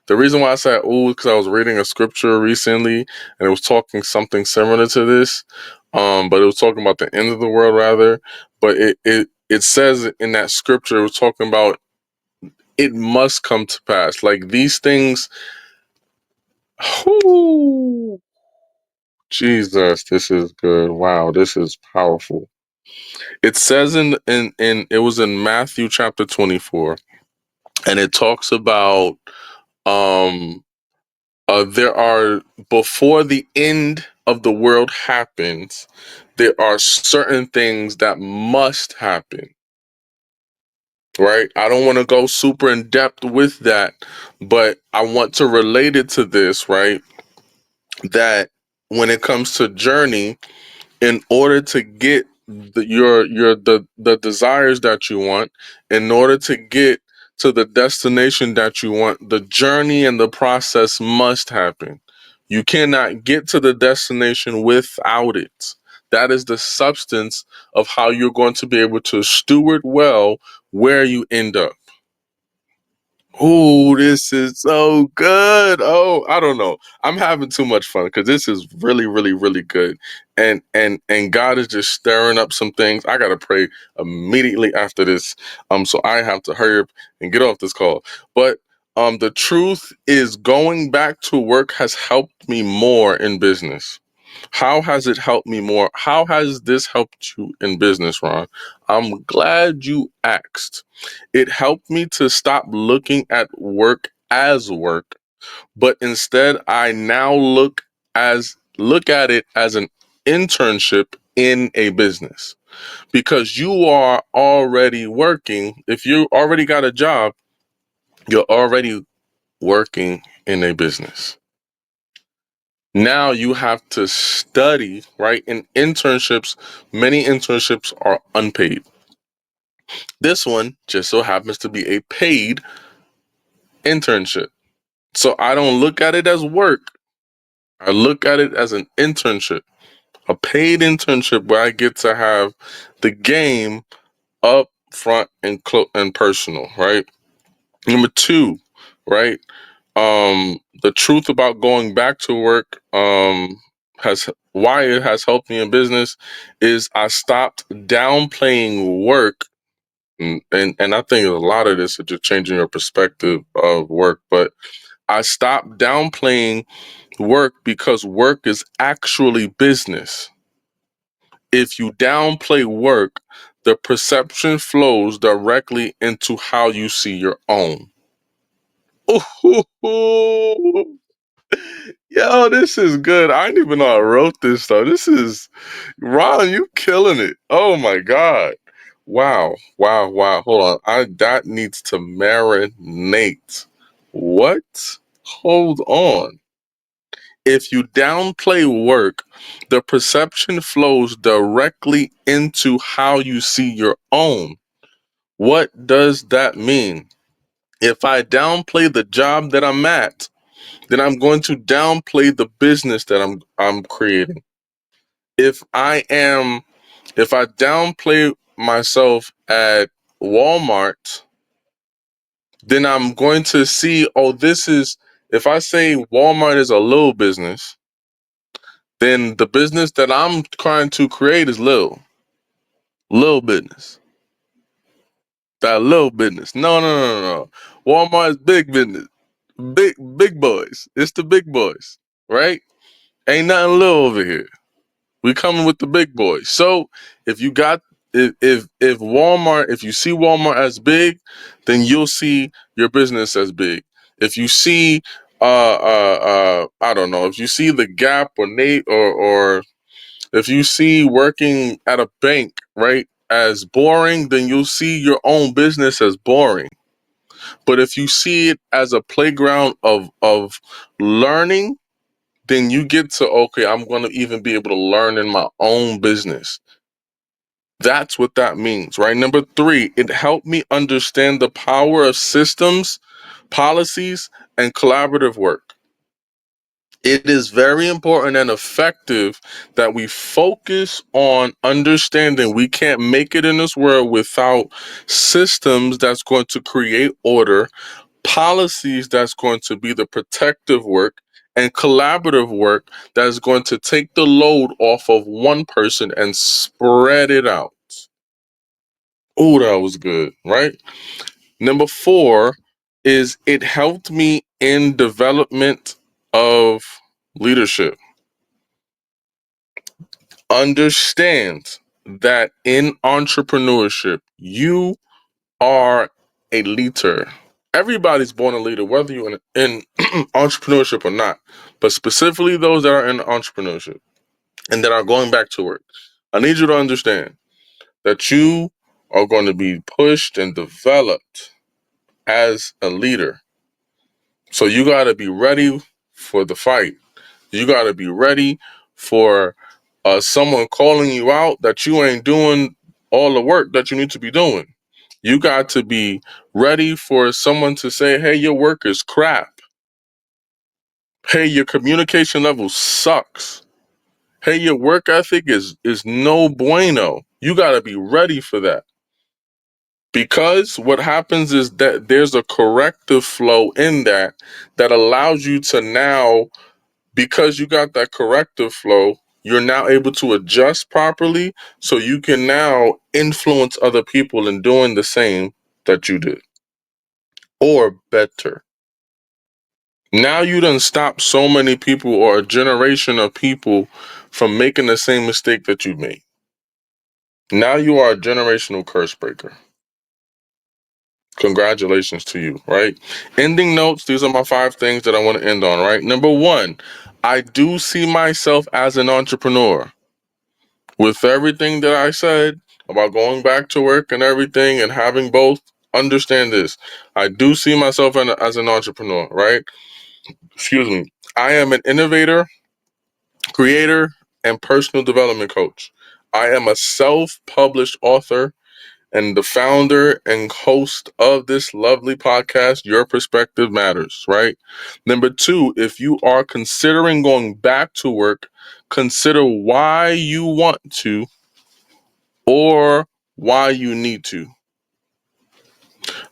The reason why I said ooh is because I was reading a scripture recently and it was talking something similar to this. But it was talking about the end of the world rather. But it says in that scripture, it was talking about it must come to pass. Like these things. Whoo, Jesus, this is good. Wow, this is powerful. It says in it was in Matthew chapter 24, and it talks about um there are before the end of the world happens, there are certain things that must happen. Right? I don't want to go super in depth with that, but I want to relate it to this, right? That when it comes to journey, in order to get the desires that you want, in order to get to the destination that you want, the journey and the process must happen. You cannot get to the destination without it. That is the substance of how you're going to be able to steward well where you end up. Oh, this is so good. Oh, I don't know. I'm having too much fun because this is really, really, really good. And God is just stirring up some things. I gotta pray immediately after this. So I have to hurry up and get off this call. But the truth is going back to work has helped me more in business. How has it helped me more? How has this helped you in business, Ron? I'm glad you asked. It helped me to stop looking at work as work, but instead I now look at it as an internship in a business. Because you are already working, if you already got a job, you're already working in a business. Now you have to study, right? In internships, many internships are unpaid. This one just so happens to be a paid internship. So I don't look at it as work. I look at it as an internship, a paid internship where I get to have the game up front and personal, right? Number two, right? The truth about going back to work has why it has helped me in business is I stopped downplaying work. And I think a lot of this is just changing your perspective of work, but I stopped downplaying work because work is actually business. If you downplay work, the perception flows directly into how you see your own. Ooh, yo, this is good. I didn't even know I wrote this stuff. This is Ron, you killing it. Oh my God. Wow. Wow. Wow. Hold on. That needs to marinate. What? Hold on. If you downplay work, the perception flows directly into how you see your own. What does that mean? If I downplay the job that I'm at, then I'm going to downplay the business that I'm creating. If I downplay myself at Walmart, then I'm going to see, oh, if I say Walmart is a little business, then the business that I'm trying to create is little business. That little business. No, no, no, no, no. Walmart is big business. Big boys. It's the big boys, right? Ain't nothing little over here. We coming with the big boys. So if you got if Walmart, if you see Walmart as big, then you'll see your business as big. If you see I don't know, if you see the Gap or Nate, or if you see working at a bank, right, as boring, then you'll see your own business as boring. But if you see it as a playground of learning, then you get to, okay, I'm going to even be able to learn in my own business. That's what that means, right? Number 3, it helped me understand the power of systems, policies, and collaborative work. It is very important and effective that we focus on understanding we can't make it in this world without systems that's going to create order, policies that's going to be the protective work, and collaborative work that's going to take the load off of one person and spread it out. Oh, that was good, right? Number 4 is it helped me in development of leadership. Understand that in entrepreneurship, you are a leader. Everybody's born a leader, whether you're in entrepreneurship or not, but specifically those that are in entrepreneurship and that are going back to work. I need you to understand that you are going to be pushed and developed as a leader. So you got to be ready for the fight. You got to be ready for someone calling you out that you ain't doing all the work that you need to be doing. You got to be ready for someone to say, hey, your work is crap. Hey, your communication level sucks. Hey, your work ethic is no bueno. You got to be ready for that. Because what happens is that there's a corrective flow in that allows you to now, because you got that corrective flow, you're now able to adjust properly so you can now influence other people in doing the same that you did or better. Now you done stop so many people or a generation of people from making the same mistake that you made. Now you are a generational curse breaker. Congratulations to you, right? Ending notes, these are my 5 things that I want to end on, right? Number 1, I do see myself as an entrepreneur. With everything that I said about going back to work and everything and having both, understand this. I do see myself as an entrepreneur, right? Excuse me. I am an innovator, creator, and personal development coach. I am a self-published author and the founder and host of this lovely podcast, Your Perspective Matters, right? Number 2, if you are considering going back to work, consider why you want to or why you need to.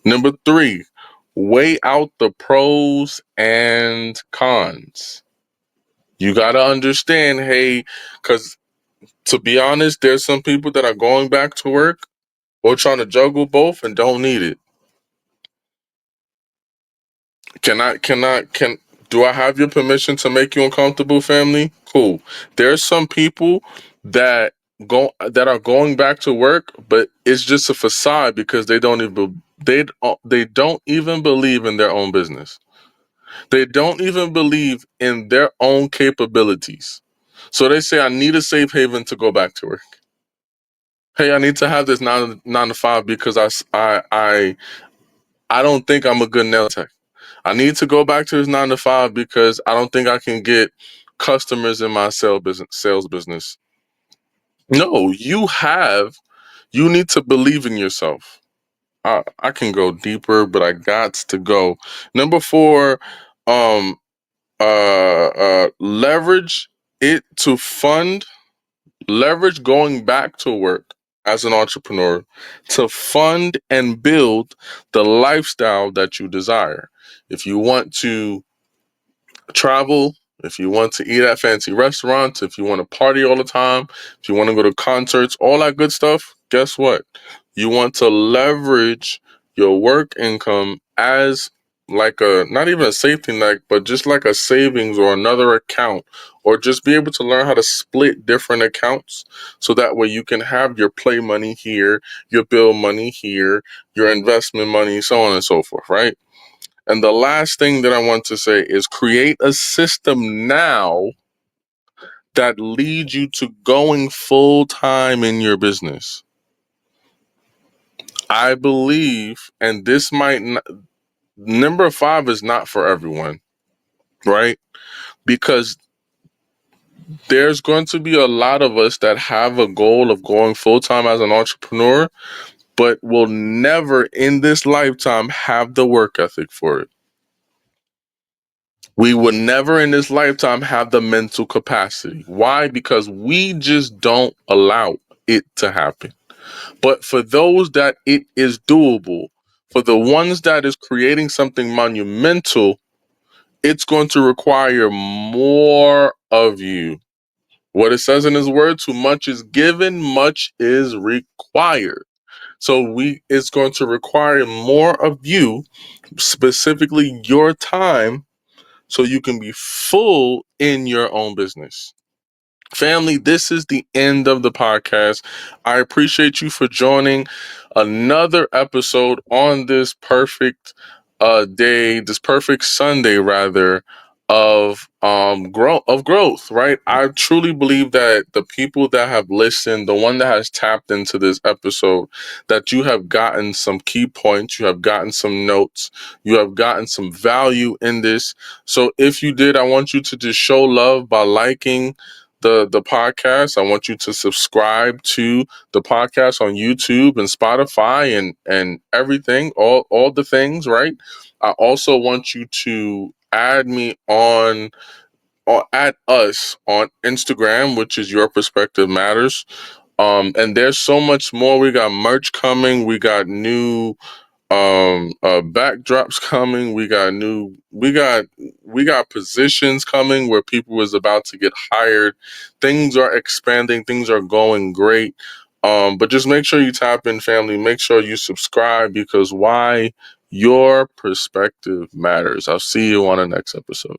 Number 3, weigh out the pros and cons. You got to understand, hey, because to be honest, there's some people that are going back to work or trying to juggle both and don't need it. Do I have your permission to make you uncomfortable, family? Cool. There's some people that that are going back to work, but it's just a facade because they don't even believe in their own business. They don't even believe in their own capabilities. So they say, I need a safe haven to go back to work. Hey, I need to have this nine to five because I don't think I'm a good nail tech. I need to go back to his 9 to 5 because I don't think I can get customers in my sales business. No, you need to believe in yourself. I can go deeper, but I got to go. Number 4, um, leverage it to fund, leverage going back to work as an entrepreneur to fund and build the lifestyle that you desire. If you want to travel, if you want to eat at fancy restaurants, if you want to party all the time, if you want to go to concerts, all that good stuff, guess what? You want to leverage your work income as like a, not even a safety net, but just like a savings or another account, or just be able to learn how to split different accounts so that way you can have your play money here, your bill money here, your investment money, so on and so forth, right? And the last thing that I want to say is create a system now that leads you to going full time in your business. I believe, and this might not, number 5 is not for everyone, right? Because there's going to be a lot of us that have a goal of going full time as an entrepreneur, but will never in this lifetime have the work ethic for it. We will never in this lifetime have the mental capacity. Why? Because we just don't allow it to happen. But for those that it is doable, for the ones that is creating something monumental, it's going to require more of you. What it says in his word, too much is given, much is required. So it's going to require more of you, specifically your time, so you can be full in your own business. Family, this is the end of the podcast. I appreciate you for joining another episode on this perfect day, this perfect Sunday rather, of growth, right? I truly believe that the people that have listened, the one that has tapped into this episode, that you have gotten some key points, you have gotten some notes, you have gotten some value in this. So if you did, I want you to just show love by liking the podcast. I want you to subscribe to the podcast on YouTube and Spotify and everything, all the things, right? I also want you to add me on or add us on Instagram, which is Your Perspective Matters. And there's so much more. We got merch coming, we got new backdrops coming, we got positions coming where people is about to get hired. Things are expanding, things are going great. But just make sure you tap in, family. Make sure you subscribe, because why? Your perspective matters. I'll see you on the next episode.